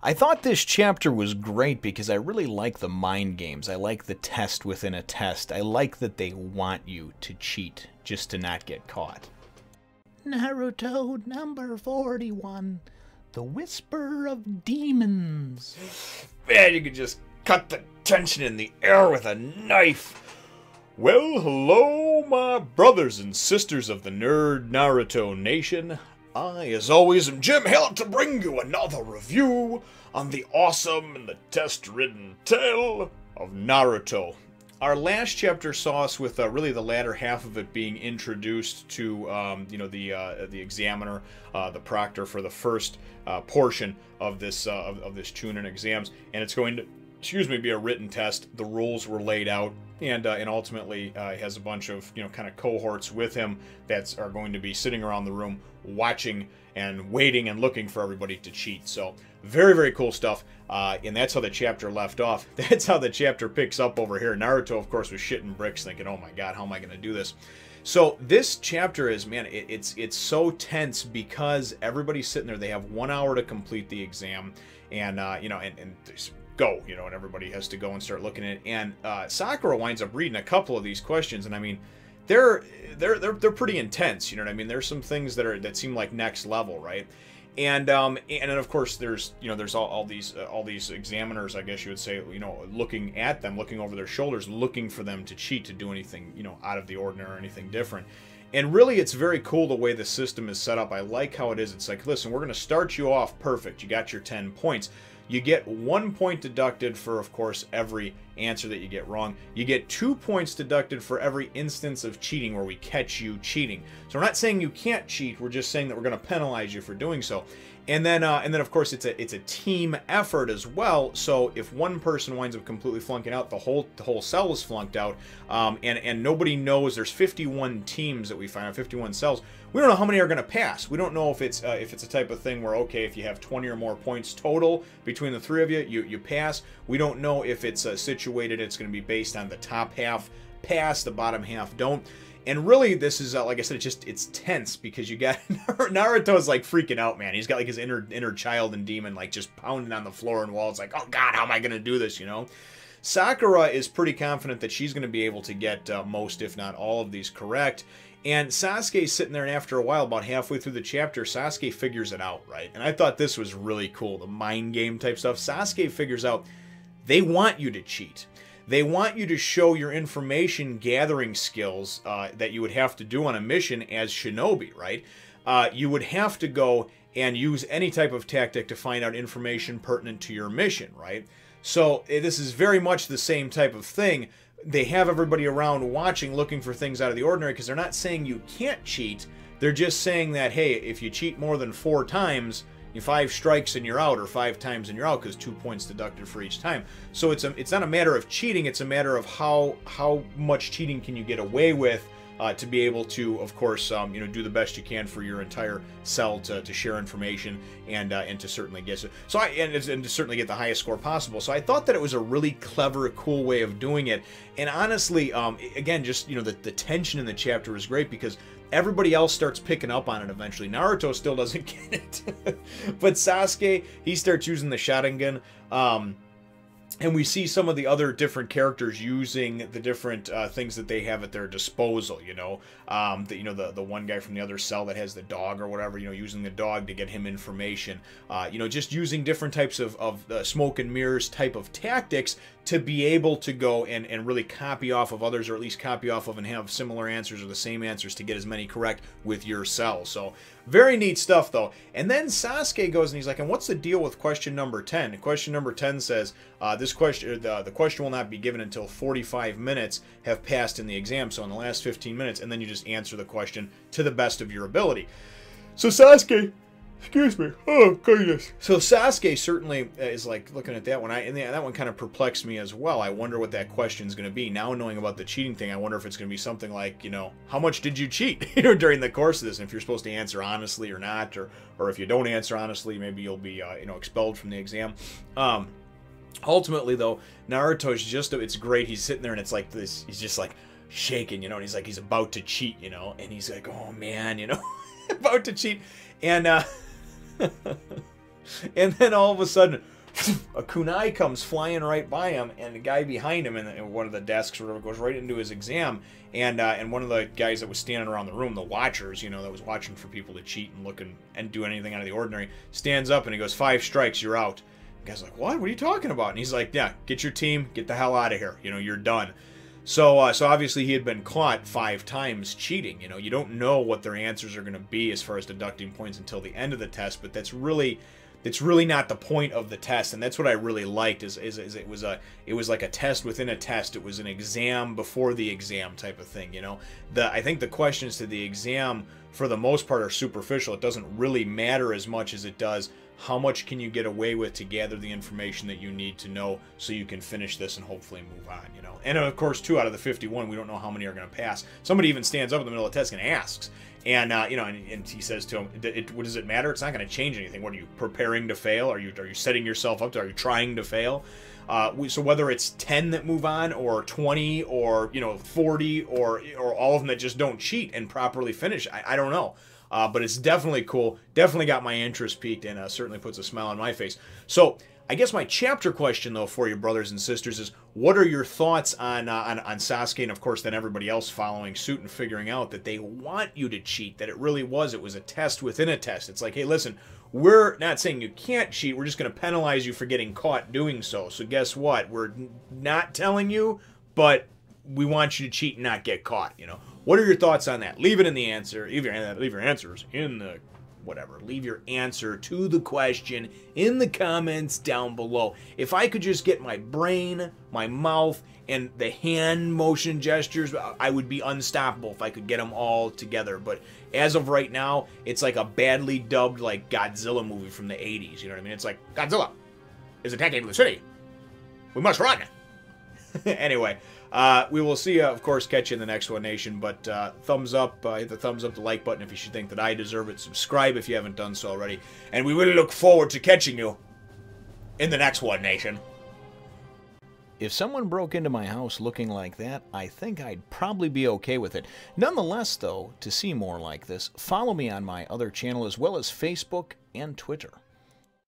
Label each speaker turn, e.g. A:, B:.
A: I thought this chapter was great because I really like the mind games. I like the test within a test. I like that they want you to cheat just to not get caught. Naruto number 41, The Whisper of Demons.
B: Man, you could just cut the tension in the air with a knife. Well, hello, my brothers and sisters of the Nerd Naruto Nation. I, as always, am Jim Hill to bring you another review on the awesome and the test-ridden tale of Naruto. Our last chapter saw us with really the latter half of it being introduced to, the examiner, the proctor for the first portion of this this Chunin exams, and it's going to, be a written test. The rules were laid out, and ultimately he has a bunch of kind of cohorts with him that are going to be sitting around the room watching and waiting and looking for everybody to cheat. So very, very cool stuff, and that's how the chapter left off. That's how the chapter picks up over here. Naruto, of course, was shitting bricks thinking, oh my god, how am I going to do this? So this chapter is, man, it's so tense because everybody's sitting there. They have 1 hour to complete the exam, and and go, and everybody has to go and start looking at it. And Sakura winds up reading a couple of these questions, and I mean, they're pretty intense. You know what I mean? There's some things that seem like next level, right? And then of course there's all these examiners, I guess you would say, looking at them, looking over their shoulders, looking for them to cheat, to do anything out of the ordinary or anything different. And really, it's very cool the way the system is set up. I like how it is. It's like, listen, we're going to start you off perfect. You got your 10 points. You get 1 point deducted for, of course, every answer that you get wrong. You get 2 points deducted for every instance of cheating where we catch you cheating. So we're not saying you can't cheat. We're just saying that we're going to penalize you for doing so. And then of course, it's a team effort as well. So if one person winds up completely flunking out, the whole cell is flunked out, and nobody knows. There's 51 teams that we find out, 51 cells. We don't know how many are going to pass. We don't know if it's a type of thing where, okay, if you have 20 or more points total between the three of you, you pass. We don't know if it's situated. It's going to be based on the top half pass, the bottom half don't. And really, this is, like I said, it's tense because you got Naruto's like freaking out, man. He's got like his inner child and demon like just pounding on the floor and walls, like, oh god, how am I going to do this, Sakura is pretty confident that she's going to be able to get most, if not all, of these correct. And Sasuke's sitting there, and after a while, about halfway through the chapter, Sasuke figures it out, right? And I thought this was really cool, the mind game type stuff. Sasuke figures out they want you to cheat. They want you to show your information gathering skills that you would have to do on a mission as shinobi, right? You would have to go and use any type of tactic to find out information pertinent to your mission, right? So this is very much the same type of thing. They have everybody around watching, looking for things out of the ordinary, because they're not saying you can't cheat. They're just saying that, hey, if you cheat more than 4 times, 5 strikes and you're out, or 5 times and you're out, because 2 points deducted for each time. So it's not a matter of cheating. It's a matter of how much cheating can you get away with to be able to, of course, do the best you can for your entire cell to share information and to certainly get and to certainly get the highest score possible. So I thought that it was a really clever, cool way of doing it. And honestly, again, just the tension in the chapter was great because everybody else starts picking up on it eventually. Naruto still doesn't get it, but Sasuke, he starts using the Sharingan. And we see some of the other different characters using the different things that they have at their disposal. The one guy from the other cell that has the dog or whatever. Using the dog to get him information. Just using different types of smoke and mirrors type of tactics to be able to go and really copy off of others, or at least copy off of and have similar answers or the same answers to get as many correct with your cell. So very neat stuff, though. And then Sasuke goes and he's like, and what's the deal with question number 10? And question number 10 says, the question will not be given until 45 minutes have passed in the exam, so in the last 15 minutes, and then you just answer the question to the best of your ability. So Sasuke, excuse me, oh goodness. So Sasuke certainly is like looking at that one, and that one kind of perplexed me as well. I wonder what that question's going to be. Now knowing about the cheating thing, I wonder if it's going to be something like, how much did you cheat during the course of this, and if you're supposed to answer honestly or not, or if you don't answer honestly, maybe you'll be expelled from the exam. Ultimately, though, Naruto's it's great. He's sitting there, and it's like this. He's just like shaking, and he's like he's about to cheat, and he's like, oh man, about to cheat, and and then all of a sudden, a kunai comes flying right by him, and the guy behind him in one of the desks or whatever goes right into his exam, and one of the guys that was standing around the room, the watchers, you know, that was watching for people to cheat and look and do anything out of the ordinary, stands up and he goes, 5 strikes, you're out. The guy's like, what are you talking about? And he's like, yeah, get your team, get the hell out of here, you know, you're done. So obviously he had been caught 5 times cheating. You know, you don't know what their answers are going to be as far as deducting points until the end of the test, but it's really not the point of the test, and that's what I really liked. Is it was like a test within a test. It was an exam before the exam type of thing. You know, I think the questions to the exam for the most part are superficial. It doesn't really matter as much as it does how much can you get away with to gather the information that you need to know so you can finish this and hopefully move on, you know. And of course, 2 out of the 51, we don't know how many are going to pass. Somebody even stands up in the middle of the test and asks, and you know, and he says to him, what does it matter? It's not going to change anything. What are you preparing to fail? Are you setting yourself up to? Are you trying to fail? So whether it's 10 that move on, or 20, or, you know, 40, or all of them that just don't cheat and properly finish, I don't know. But it's definitely cool. Definitely got my interest peaked, and certainly puts a smile on my face. So I guess my chapter question, though, for you brothers and sisters is, what are your thoughts on Sasuke, and of course then everybody else following suit and figuring out that they want you to cheat, that it was a test within a test. It's like, hey, listen, we're not saying you can't cheat, we're just going to penalize you for getting caught doing so. So guess what? We're not telling you, but we want you to cheat and not get caught, you know. What are your thoughts on that? Leave it in the answer. Leave your answers in the whatever. Leave your answer to the question in the comments down below. If I could just get my brain, my mouth, and the hand motion gestures, I would be unstoppable if I could get them all together. But as of right now, it's like a badly dubbed like Godzilla movie from the 80s. You know what I mean? It's like, Godzilla is attacking the city. We must run. Anyway, we will see you, of course, catch you in the next one, Nation. But thumbs up, hit the thumbs up, the like button if you should think that I deserve it. Subscribe if you haven't done so already. And we really look forward to catching you in the next one, Nation.
A: If someone broke into my house looking like that, I think I'd probably be okay with it. Nonetheless, though, to see more like this, follow me on my other channel as well as Facebook and Twitter.